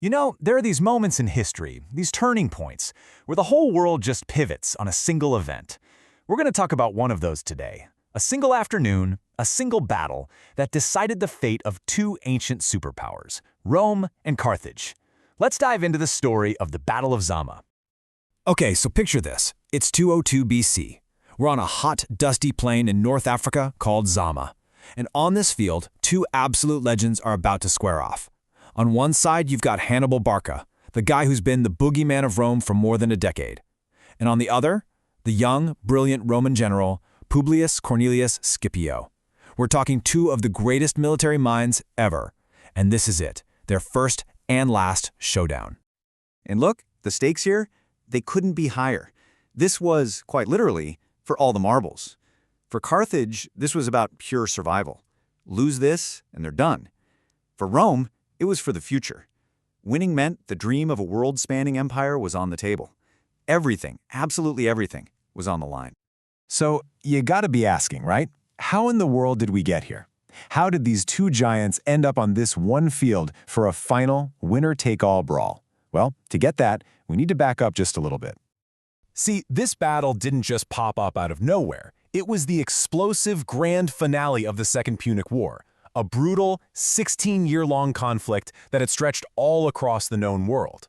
You know, there are these moments in history, these turning points, where the whole world just pivots on a single event. We're going to talk about one of those today. A single afternoon, a single battle that decided the fate of two ancient superpowers, Rome and Carthage. Let's dive into the story of the Battle of Zama. Okay, so picture this. It's 202 BC. We're on a hot, dusty plain in North Africa called Zama. And on this field, two absolute legends are about to square off. On one side, you've got Hannibal Barca, the guy who's been the boogeyman of Rome for more than a decade. And on the other, the young, brilliant Roman general, Publius Cornelius Scipio. We're talking two of the greatest military minds ever. And this is it, their first and last showdown. And look, the stakes here, they couldn't be higher. This was, quite literally, for all the marbles. For Carthage, this was about pure survival. Lose this, and they're done. For Rome, it was for the future. Winning meant the dream of a world-spanning empire was on the table. Everything, absolutely everything, was on the line. So, you gotta be asking, right? How in the world did we get here? How did these two giants end up on this one field for a final, winner-take-all brawl? Well, to get that, we need to back up just a little bit. See, this battle didn't just pop up out of nowhere. It was the explosive grand finale of the Second Punic War, a brutal, 16-year-long conflict that had stretched all across the known world.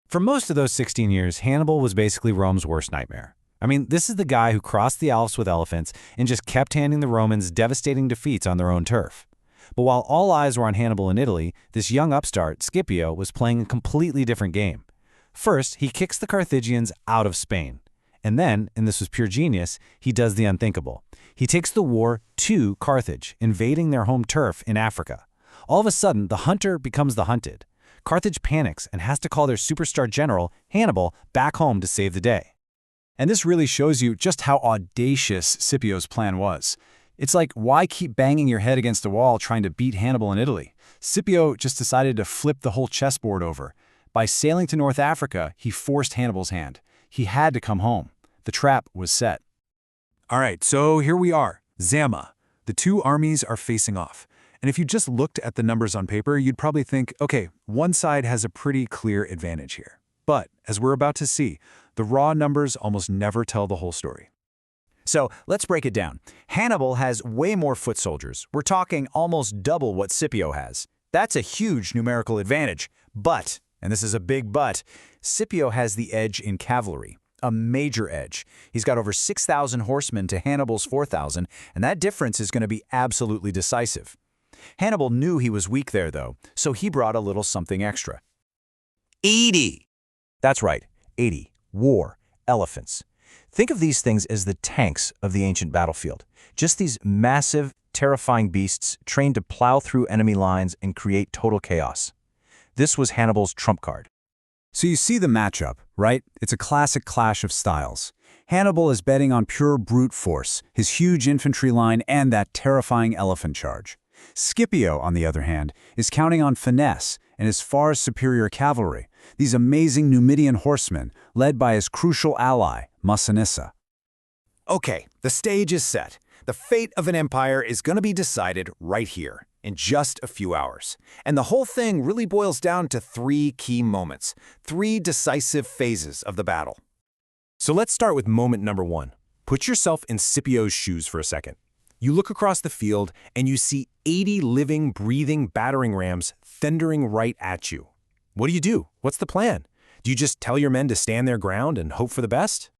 For most of those 16 years, Hannibal was basically Rome's worst nightmare. I mean, this is the guy who crossed the Alps with elephants and just kept handing the Romans devastating defeats on their own turf. But while all eyes were on Hannibal in Italy, this young upstart, Scipio, was playing a completely different game. First, he kicks the Carthaginians out of Spain. And then, and this was pure genius, he does the unthinkable. He takes the war to Carthage, invading their home turf in Africa. All of a sudden, the hunter becomes the hunted. Carthage panics and has to call their superstar general, Hannibal, back home to save the day. And this really shows you just how audacious Scipio's plan was. It's like, why keep banging your head against a wall trying to beat Hannibal in Italy? Scipio just decided to flip the whole chessboard over. By sailing to North Africa, he forced Hannibal's hand. He had to come home. The trap was set. All right, so here we are, Zama. The two armies are facing off. And if you just looked at the numbers on paper, you'd probably think, okay, one side has a pretty clear advantage here. But, as we're about to see, the raw numbers almost never tell the whole story. So let's break it down. Hannibal has way more foot soldiers. We're talking almost double what Scipio has. That's a huge numerical advantage. But, and this is a big but, Scipio has the edge in cavalry. A major edge. He's got over 6,000 horsemen to Hannibal's 4,000, and that difference is going to be absolutely decisive. Hannibal knew he was weak there, though, so he brought a little something extra. 80! That's right, 80. War, elephants. Think of these things as the tanks of the ancient battlefield. Just these massive, terrifying beasts trained to plow through enemy lines and create total chaos. This was Hannibal's trump card. So you see the matchup, right? It's a classic clash of styles. Hannibal is betting on pure brute force, his huge infantry line, and that terrifying elephant charge. Scipio, on the other hand, is counting on finesse and his far superior cavalry, these amazing Numidian horsemen, led by his crucial ally, Massinissa. Okay, the stage is set. The fate of an empire is going to be decided right here, in just a few hours. And the whole thing really boils down to three key moments, three decisive phases of the battle. So let's start with moment number one. Put yourself in Scipio's shoes for a second. You look across the field and you see 80 living, breathing battering rams thundering right at you. What do? What's the plan? Do you just tell your men to stand their ground and hope for the best?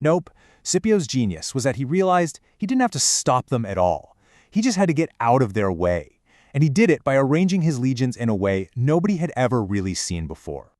Nope. Scipio's genius was that he realized he didn't have to stop them at all. He just had to get out of their way. And he did it by arranging his legions in a way nobody had ever really seen before.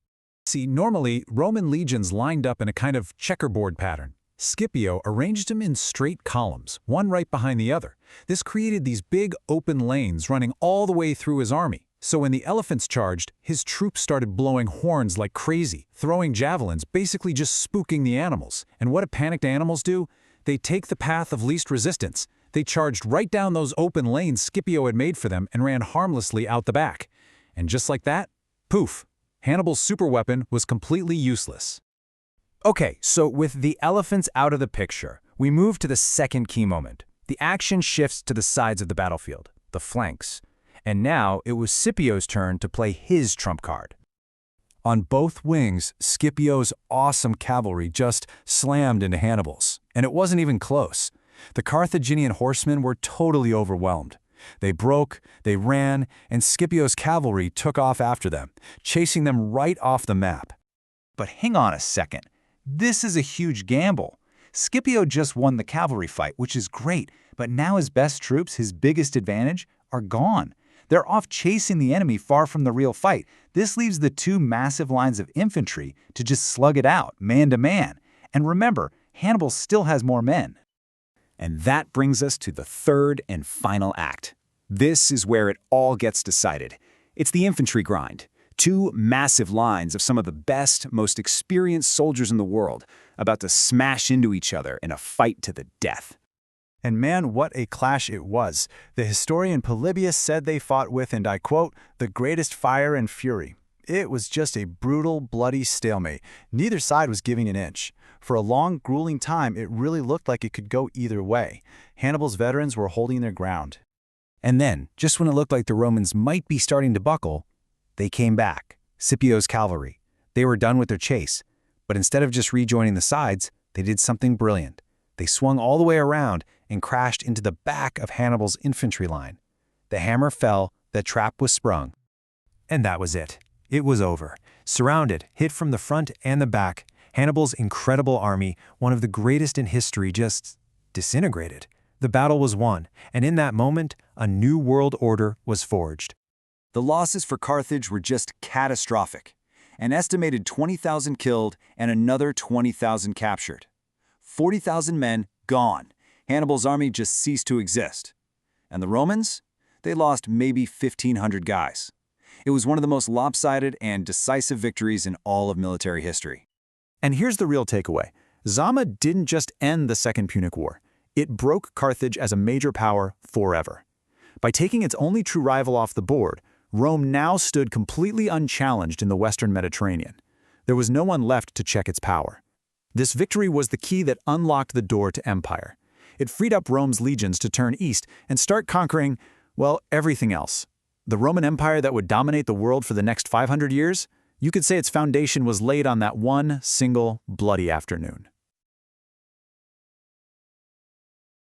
See, normally, Roman legions lined up in a kind of checkerboard pattern. Scipio arranged them in straight columns, one right behind the other. This created these big open lanes running all the way through his army. So when the elephants charged, his troops started blowing horns like crazy, throwing javelins, basically just spooking the animals. And what do panicked animals do? They take the path of least resistance. They charged right down those open lanes Scipio had made for them and ran harmlessly out the back. And just like that, poof, Hannibal's superweapon was completely useless. Okay, so with the elephants out of the picture, we move to the second key moment. The action shifts to the sides of the battlefield, the flanks. And now it was Scipio's turn to play his trump card. On both wings, Scipio's awesome cavalry just slammed into Hannibal's, and it wasn't even close. The Carthaginian horsemen were totally overwhelmed. They broke, they ran, and Scipio's cavalry took off after them, chasing them right off the map. But hang on a second. This is a huge gamble. Scipio just won the cavalry fight, which is great, but now his best troops, his biggest advantage, are gone. They're off chasing the enemy far from the real fight. This leaves the two massive lines of infantry to just slug it out, man to man. And remember, Hannibal still has more men. And that brings us to the third and final act. This is where it all gets decided. It's the infantry grind. Two massive lines of some of the best, most experienced soldiers in the world, about to smash into each other in a fight to the death. And man, what a clash it was. The historian Polybius said they fought with, and I quote, the greatest fire and fury. It was just a brutal, bloody stalemate. Neither side was giving an inch. For a long, grueling time, it really looked like it could go either way. Hannibal's veterans were holding their ground. And then, just when it looked like the Romans might be starting to buckle, they came back, Scipio's cavalry. They were done with their chase. But instead of just rejoining the sides, they did something brilliant. They swung all the way around and crashed into the back of Hannibal's infantry line. The hammer fell, the trap was sprung. And that was it. It was over. Surrounded, hit from the front and the back, Hannibal's incredible army, one of the greatest in history, just disintegrated. The battle was won, and in that moment, a new world order was forged. The losses for Carthage were just catastrophic. An estimated 20,000 killed and another 20,000 captured. 40,000 men gone. Hannibal's army just ceased to exist. And the Romans? They lost maybe 1,500 guys. It was one of the most lopsided and decisive victories in all of military history. And here's the real takeaway. Zama didn't just end the Second Punic War. It broke Carthage as a major power forever. By taking its only true rival off the board, Rome now stood completely unchallenged in the Western Mediterranean. There was no one left to check its power. This victory was the key that unlocked the door to empire. It freed up Rome's legions to turn east and start conquering, well, everything else. The Roman Empire that would dominate the world for the next 500 years, you could say its foundation was laid on that one single bloody afternoon.